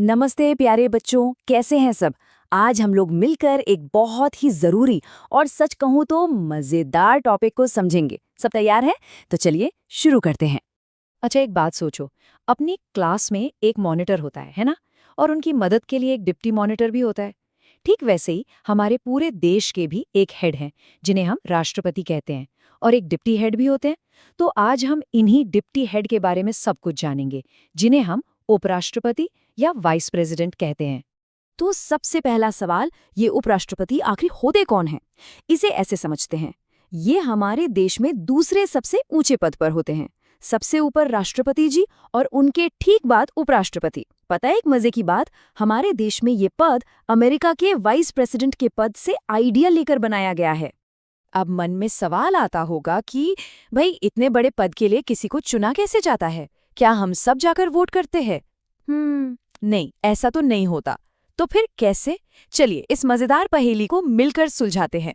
नमस्ते प्यारे बच्चों, कैसे हैं सब। आज हम लोग मिलकर एक बहुत ही जरूरी और सच कहूं तो मजेदार टॉपिक को समझेंगे। सब तैयार हैं? तो चलिए शुरू करते हैं। अच्छा, एक बात सोचो। अपनी क्लास में एक मॉनिटर होता है ना? और उनकी मदद के लिए एक डिप्टी मॉनिटर भी होता है। ठीक वैसे ही हमारे पूरे देश के भी एक हेड हैं, जिन्हें हम राष्ट्रपति कहते हैं, और एक डिप्टी हेड भी होते हैं। तो आज हम इन्हीं डिप्टी हेड के बारे में सब कुछ जानेंगे, जिन्हें हम उपराष्ट्रपति या वाइस प्रेसिडेंट कहते हैं। तो सबसे पहला सवाल, ये उपराष्ट्रपति आखिर होते कौन हैं? इसे ऐसे समझते हैं, ये हमारे देश में दूसरे सबसे ऊंचे पद पर होते हैं। सबसे ऊपर राष्ट्रपति जी और उनके ठीक बाद उपराष्ट्रपति। पता है एक मजे की बात, हमारे देश में ये पद अमेरिका के वाइस प्रेसिडेंट के पद से आइडिया लेकर बनाया गया है। अब मन में सवाल आता होगा कि भाई इतने बड़े पद के लिए किसी को चुना कैसे जाता है? क्या हम सब जाकर वोट करते हैं? नहीं, ऐसा तो नहीं होता। तो फिर कैसे? चलिए इस मजेदार पहेली को मिलकर सुलझाते हैं।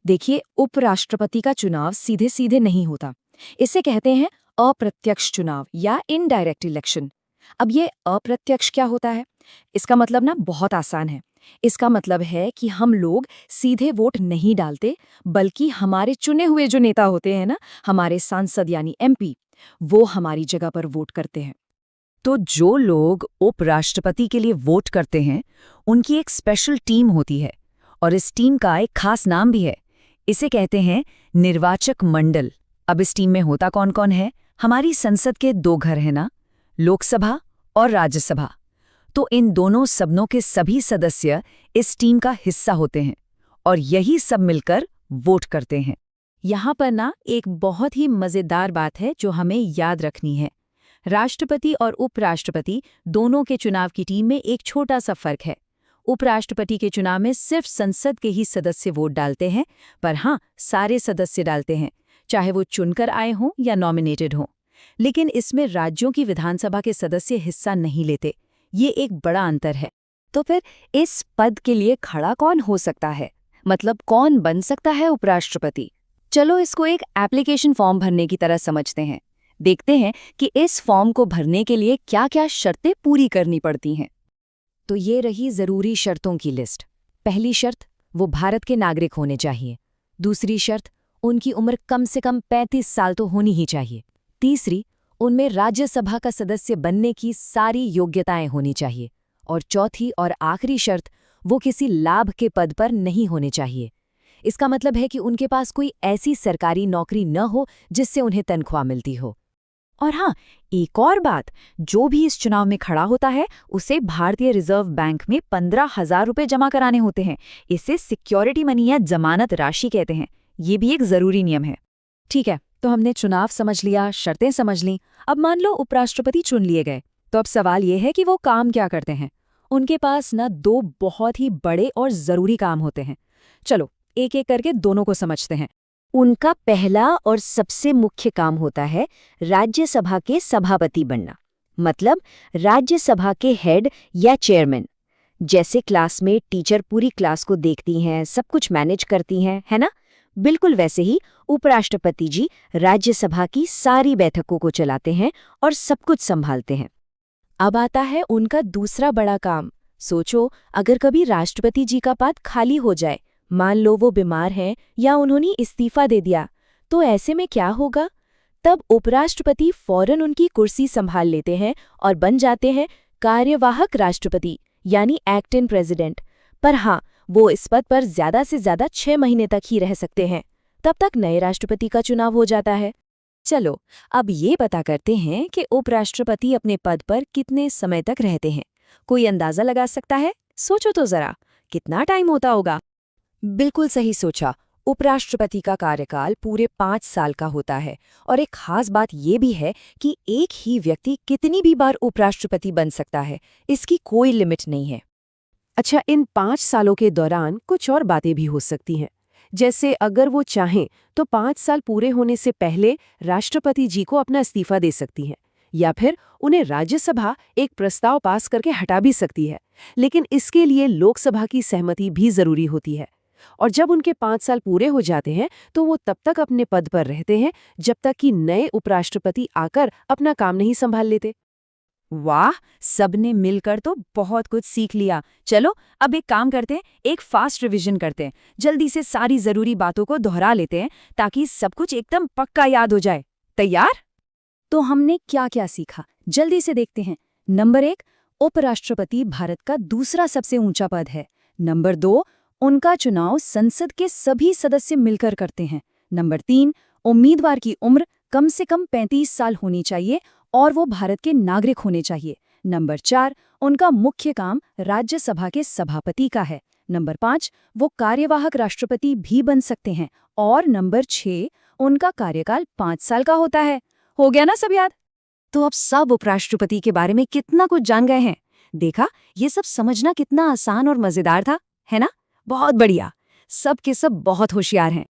देखिए, उपराष्ट्रपति का चुनाव सीधे सीधे नहीं होता। इसे कहते हैं अप्रत्यक्ष चुनाव या इनडायरेक्ट इलेक्शन। अब ये अप्रत्यक्ष क्या होता है? इसका मतलब ना बहुत आसान है। इसका मतलब है कि हम लोग सीधे वोट नहीं डालते, बल्कि हमारे चुने हुए जो नेता होते हैं ना, हमारे सांसद यानी एमपी, वो हमारी जगह पर वोट करते हैं। तो जो लोग उपराष्ट्रपति के लिए वोट करते हैं, उनकी एक स्पेशल टीम होती है, और इस टीम का एक खास नाम भी है। इसे कहते हैं निर्वाचक मंडल। अब इस टीम में होता कौन कौन है? हमारी संसद के दो घर हैं ना, लोकसभा और राज्यसभा। तो इन दोनों सदनों के सभी सदस्य इस टीम का हिस्सा होते हैं, और यही सब मिलकर वोट करते हैं। यहाँ पर ना एक बहुत ही मजेदार बात है जो हमें याद रखनी है। राष्ट्रपति और उपराष्ट्रपति दोनों के चुनाव की टीम में एक छोटा सा फर्क है। उपराष्ट्रपति के चुनाव में सिर्फ संसद के ही सदस्य वोट डालते हैं, पर हाँ, सारे सदस्य डालते हैं, चाहे वो चुनकर आए हों या नॉमिनेटेड हों। लेकिन इसमें राज्यों की विधानसभा के सदस्य हिस्सा नहीं लेते। ये एक बड़ा अंतर है। तो फिर इस पद के लिए खड़ा कौन हो सकता है? मतलब कौन बन सकता है उपराष्ट्रपति? चलो इसको एक एप्लीकेशन फॉर्म भरने की तरह समझते हैं। देखते हैं कि इस फॉर्म को भरने के लिए क्या-क्या शर्तें पूरी करनी पड़ती हैं। तो ये रही जरूरी शर्तों की लिस्ट। पहली शर्त, वो भारत के नागरिक होने चाहिए। दूसरी शर्त, उनकी उम्र कम से कम 35 साल तो होनी ही चाहिए। तीसरी, उनमें राज्यसभा का सदस्य बनने की सारी योग्यताएं होनी चाहिए। और चौथी और आखिरी शर्त, वो किसी लाभ के पद पर नहीं होने चाहिए। इसका मतलब है कि उनके पास कोई ऐसी सरकारी नौकरी न हो जिससे उन्हें तनख्वाह मिलती हो। और हाँ, एक और बात, जो भी इस चुनाव में खड़ा होता है उसे भारतीय रिजर्व बैंक में 15,000 रुपये जमा कराने होते हैं। इसे सिक्योरिटी मनी या जमानत राशि कहते हैं। ये भी एक जरूरी नियम है। ठीक है, तो हमने चुनाव समझ लिया, शर्तें समझ लीं। अब मान लो उपराष्ट्रपति चुन लिए गए, तो अब सवाल ये है कि वो काम क्या करते हैं। उनके पास न दो बहुत ही बड़े और जरूरी काम होते हैं। चलो एक एक करके दोनों को समझते हैं। उनका पहला और सबसे मुख्य काम होता है राज्यसभा के सभापति बनना, मतलब राज्यसभा के हेड या चेयरमैन। जैसे क्लास में टीचर पूरी क्लास को देखती हैं, सब कुछ मैनेज करती हैं, है ना? बिल्कुल वैसे ही उपराष्ट्रपति जी राज्यसभा की सारी बैठकों को चलाते हैं और सब कुछ संभालते हैं। अब आता है उनका दूसरा बड़ा काम। सोचो, अगर कभी राष्ट्रपति जी का पद खाली हो जाए, मान लो वो बीमार हैं या उन्होंने इस्तीफा दे दिया, तो ऐसे में क्या होगा? तब उपराष्ट्रपति फौरन उनकी कुर्सी संभाल लेते हैं और बन जाते हैं कार्यवाहक राष्ट्रपति यानी एक्टिंग प्रेसिडेंट। पर हाँ, वो इस पद पर ज्यादा से ज्यादा 6 महीने तक ही रह सकते हैं। तब तक नए राष्ट्रपति का चुनाव हो जाता है। चलो अब ये पता करते हैं कि उपराष्ट्रपति अपने पद पर कितने समय तक रहते हैं। कोई अंदाजा लगा सकता है? सोचो तो जरा, कितना टाइम होता होगा? बिल्कुल सही सोचा। उपराष्ट्रपति का कार्यकाल पूरे 5 साल का होता है। और एक खास बात ये भी है कि एक ही व्यक्ति कितनी भी बार उपराष्ट्रपति बन सकता है, इसकी कोई लिमिट नहीं है। अच्छा, इन 5 सालों के दौरान कुछ और बातें भी हो सकती हैं। जैसे अगर वो चाहें तो 5 साल पूरे होने से पहले राष्ट्रपति जी को अपना इस्तीफा दे सकती हैं, या फिर उन्हें राज्यसभा एक प्रस्ताव पास करके हटा भी सकती है। लेकिन इसके लिए लोकसभा की सहमति भी जरूरी होती है। और जब उनके 5 साल पूरे हो जाते हैं तो वो तब तक अपने पद पर रहते हैं जब तक कि नए उपराष्ट्रपति आकर अपना काम नहीं संभाल लेते। वाह, सबने मिलकर तो बहुत कुछ सीख लिया। चलो अब एक काम करते हैं, एक फास्ट रिवीजन करते हैं। जल्दी से सारी जरूरी बातों को दोहरा लेते हैं ताकि सब कुछ एकदम पक्का याद हो जाए। तैयार? तो हमने क्या क्या सीखा, जल्दी से देखते हैं। नंबर 1, उपराष्ट्रपति भारत का दूसरा सबसे ऊंचा पद है। नंबर 2, उनका चुनाव संसद के सभी सदस्य मिलकर करते हैं। नंबर 3, उम्मीदवार की उम्र कम से कम 35 साल होनी चाहिए और वो भारत के नागरिक होने चाहिए। नंबर 4, उनका मुख्य काम राज्यसभा के सभापति का है। नंबर 5, वो कार्यवाहक राष्ट्रपति भी बन सकते हैं। और नंबर 6, उनका कार्यकाल 5 साल का होता है। हो गया ना सब याद? तो अब सब उपराष्ट्रपति के बारे में कितना कुछ जान गए हैं। देखा, ये सब समझना कितना आसान और मजेदार था, है ना? बहुत बढ़िया। सब के सब बहुत होशियार हैं।